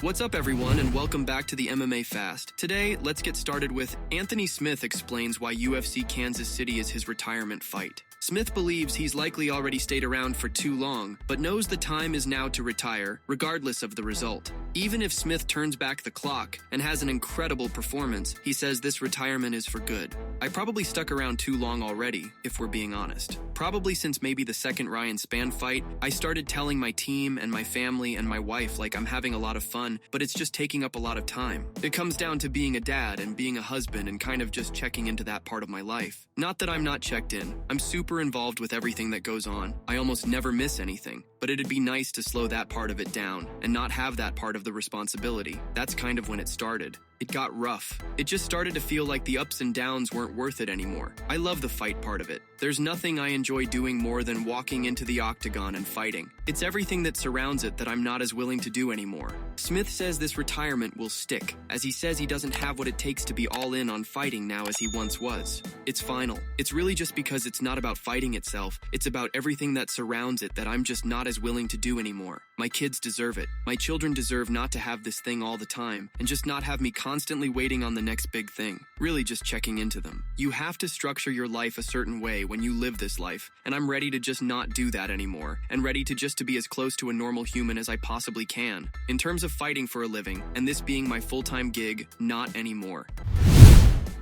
What's up everyone and welcome back to the MMA Fast. Today, let's get started with Anthony Smith explains why UFC Kansas City is his retirement fight. Smith believes he's likely already stayed around for too long, but knows the time is now to retire, regardless of the result. Even if Smith turns back the clock and has an incredible performance, he says this retirement is for good. I probably stuck around too long already, if we're being honest. Probably since maybe the second Ryan Spann fight, I started telling my team and my family and my wife like I'm having a lot of fun, but it's just taking up a lot of time. It comes down to being a dad and being a husband and kind of just checking into that part of my life. Not that I'm not checked in. I'm super involved with everything that goes on. I almost never miss anything, but it'd be nice to slow that part of it down and not have that part of the responsibility. That's kind of when it started. It got rough. It just started to feel like the ups and downs weren't worth it anymore. I love the fight part of it. There's nothing I enjoy doing more than walking into the octagon and fighting. It's everything that surrounds it that I'm not as willing to do anymore. Smith says this retirement will stick, as he says he doesn't have what it takes to be all in on fighting now as he once was. It's final. It's really just because it's not about fighting itself. It's about everything that surrounds it that I'm just not as willing to do anymore. My kids deserve it. My children deserve not to have this thing all the time and just not have me constantly waiting on the next big thing. Really just checking into them. You have to structure your life a certain way when you live this life, and I'm ready to just not do that anymore and ready to just to be as close to a normal human as I possibly can. In terms of fighting for a living, and this being my full-time gig, not anymore.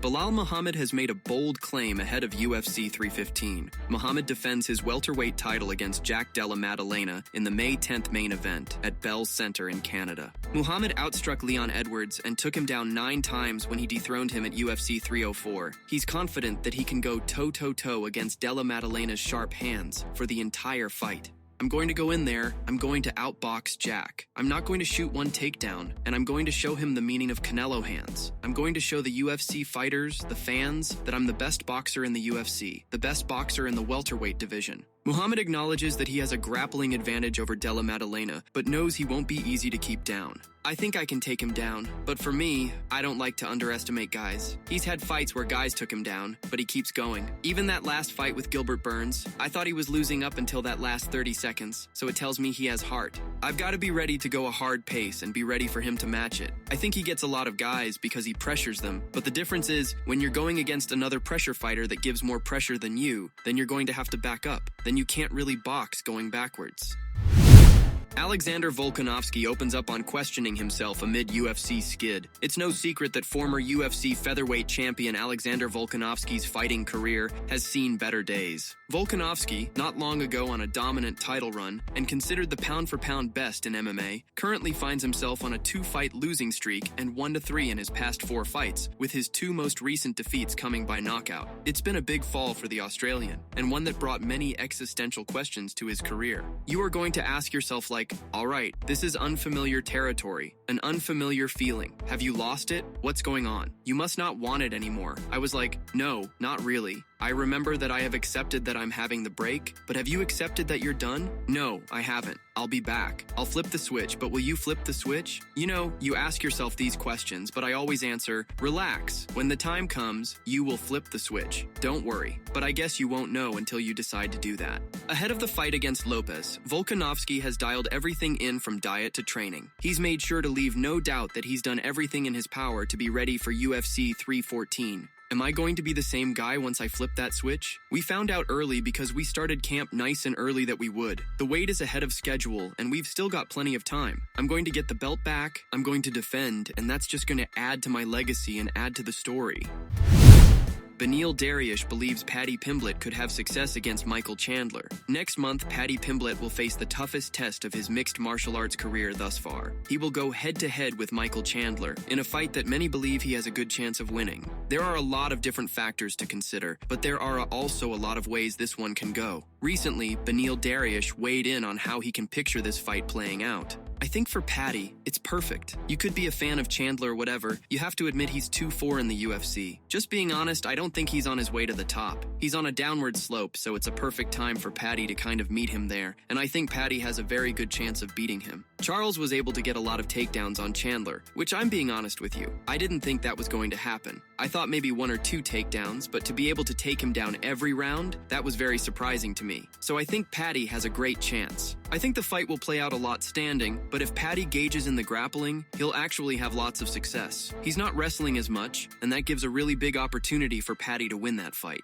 Belal Muhammad has made a bold claim ahead of UFC 315. Muhammad defends his welterweight title against Jack Della Maddalena in the May 10th main event at Bell Center in Canada. Muhammad outstruck Leon Edwards and took him down 9 times when he dethroned him at UFC 304. He's confident that he can go toe-to-toe against Della Maddalena's sharp hands for the entire fight. I'm going to go in there, I'm going to outbox Jack. I'm not going to shoot one takedown, and I'm going to show him the meaning of Canelo hands. I'm going to show the UFC fighters, the fans, that I'm the best boxer in the UFC, the best boxer in the welterweight division. Muhammad acknowledges that he has a grappling advantage over Della Maddalena, but knows he won't be easy to keep down. I think I can take him down, but for me, I don't like to underestimate guys. He's had fights where guys took him down, but he keeps going. Even that last fight with Gilbert Burns, I thought he was losing up until that last 30 seconds, so it tells me he has heart. I've got to be ready to go a hard pace and be ready for him to match it. I think he gets a lot of guys because he pressures them, but the difference is, when you're going against another pressure fighter that gives more pressure than you, then you're going to have to back up. Then you can't really box going backwards. Alexander Volkanovski opens up on questioning himself amid UFC skid. It's no secret that former UFC featherweight champion Alexander Volkanovski's fighting career has seen better days. Volkanovski, not long ago on a dominant title run and considered the pound-for-pound best in MMA, currently finds himself on a 2-fight losing streak and 1-3 in his past 4 fights, with his 2 most recent defeats coming by knockout. It's been a big fall for the Australian, and one that brought many existential questions to his career. You are going to ask yourself like, alright, this is unfamiliar territory, an unfamiliar feeling. Have you lost it? What's going on? You must not want it anymore. I was like, no, not really. I remember that I have accepted that I'm having the break, but have you accepted that you're done? No, I haven't. I'll be back. I'll flip the switch, but will you flip the switch? You know, you ask yourself these questions, but I always answer, relax. When the time comes, you will flip the switch. Don't worry. But I guess you won't know until you decide to do that. Ahead of the fight against Lopez, Volkanovski has dialed everything in from diet to training. He's made sure to leave no doubt that he's done everything in his power to be ready for UFC 314. Am I going to be the same guy once I flip that switch? We found out early because we started camp nice and early that we would. The weight is ahead of schedule, and we've still got plenty of time. I'm going to get the belt back, I'm going to defend, and that's just going to add to my legacy and add to the story. Beneil Dariush believes Paddy Pimblett could have success against Michael Chandler. Next month, Paddy Pimblett will face the toughest test of his mixed martial arts career thus far. He will go head-to-head with Michael Chandler in a fight that many believe he has a good chance of winning. There are a lot of different factors to consider, but there are also a lot of ways this one can go. Recently, Beneil Dariush weighed in on how he can picture this fight playing out. I think for Paddy, it's perfect. You could be a fan of Chandler or whatever, you have to admit he's 2-4 in the UFC. Just being honest, I don't think he's on his way to the top. He's on a downward slope, so it's a perfect time for Paddy to kind of meet him there, and I think Paddy has a very good chance of beating him. Charles was able to get a lot of takedowns on Chandler, which I'm being honest with you, I didn't think that was going to happen. I thought maybe 1 or 2 takedowns, but to be able to take him down every round, that was very surprising to me. So I think Paddy has a great chance. I think the fight will play out a lot standing, but if Paddy gauges in the grappling, he'll actually have lots of success. He's not wrestling as much, and that gives a really big opportunity for Paddy to win that fight.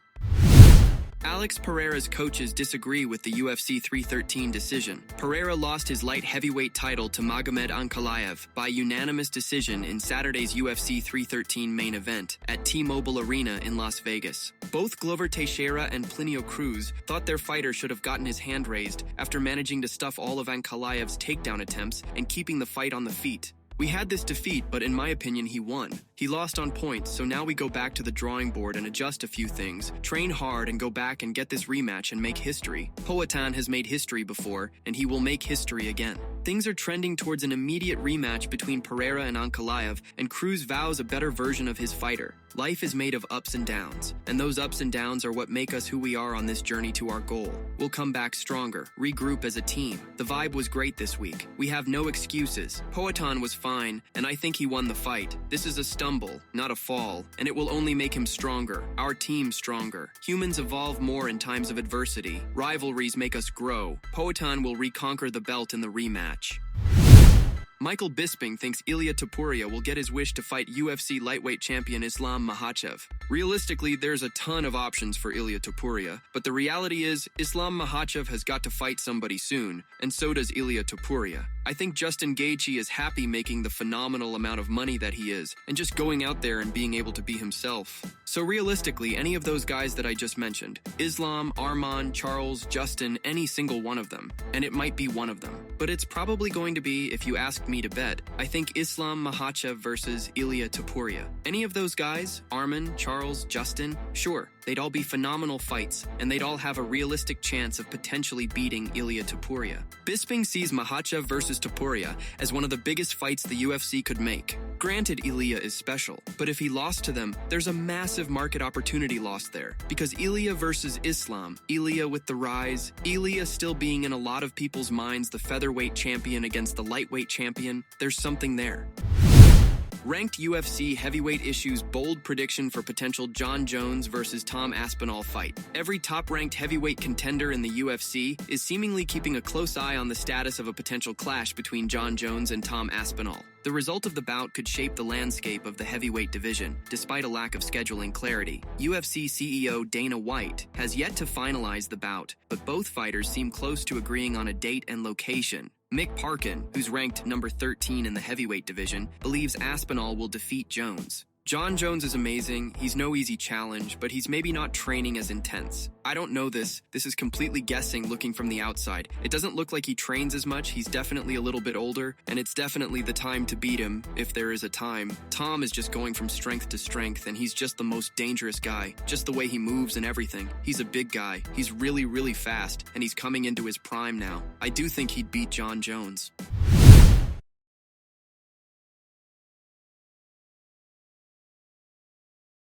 Alex Pereira's coaches disagree with the UFC 313 decision. Pereira lost his light heavyweight title to Magomed Ankalaev by unanimous decision in Saturday's UFC 313 main event at T-Mobile Arena in Las Vegas. Both Glover Teixeira and Plinio Cruz thought their fighter should have gotten his hand raised after managing to stuff all of Ankalaev's takedown attempts and keeping the fight on the feet. We had this defeat, but in my opinion, he won. He lost on points, so now we go back to the drawing board and adjust a few things, train hard and go back and get this rematch and make history. Poatan has made history before, and he will make history again. Things are trending towards an immediate rematch between Pereira and Ankalaev, and Cruz vows a better version of his fighter. Life is made of ups and downs, and those ups and downs are what make us who we are on this journey to our goal. We'll come back stronger, regroup as a team. The vibe was great this week. We have no excuses. Poatan was fine, and I think he won the fight. This is a stumble, not a fall, and it will only make him stronger, our team stronger. Humans evolve more in times of adversity. Rivalries make us grow. Poatan will reconquer the belt in the rematch. Michael Bisping thinks Ilia Topuria will get his wish to fight UFC lightweight champion Islam Makhachev. Realistically, there's a ton of options for Ilia Topuria, but the reality is Islam Makhachev has got to fight somebody soon, and so does Ilia Topuria. I think Justin Gaethje is happy making the phenomenal amount of money that he is, and just going out there and being able to be himself. So realistically, any of those guys that I just mentioned, Islam, Arman, Charles, Justin, any single one of them, and it might be one of them. But it's probably going to be, if you ask me to bet, I think Islam Makhachev versus Ilia Topuria. Any of those guys, Arman, Charles, Justin, sure, they'd all be phenomenal fights, and they'd all have a realistic chance of potentially beating Ilia Topuria. Bisping sees Makhachev versus Topuria as one of the biggest fights the UFC could make. Granted, Ilia is special, but if he lost to them, there's a massive market opportunity lost there. Because Ilia versus Islam, Ilia with the rise, Ilia still being in a lot of people's minds the featherweight champion against the lightweight champion, there's something there. Ranked UFC heavyweight issues bold prediction for potential Jon Jones versus Tom Aspinall fight. Every top-ranked heavyweight contender in the UFC is seemingly keeping a close eye on the status of a potential clash between Jon Jones and Tom Aspinall. The result of the bout could shape the landscape of the heavyweight division, despite a lack of scheduling clarity. UFC CEO Dana White has yet to finalize the bout, but both fighters seem close to agreeing on a date and location. Mick Parkin, who's ranked number 13 in the heavyweight division, believes Aspinall will defeat Jones. Jon Jones is amazing, he's no easy challenge, but he's maybe not training as intense. I don't know this is completely guessing looking from the outside. It doesn't look like he trains as much, he's definitely a little bit older, and it's definitely the time to beat him, if there is a time. Tom is just going from strength to strength, and he's just the most dangerous guy. Just the way he moves and everything. He's a big guy, he's really, really fast, and he's coming into his prime now. I do think he'd beat Jon Jones.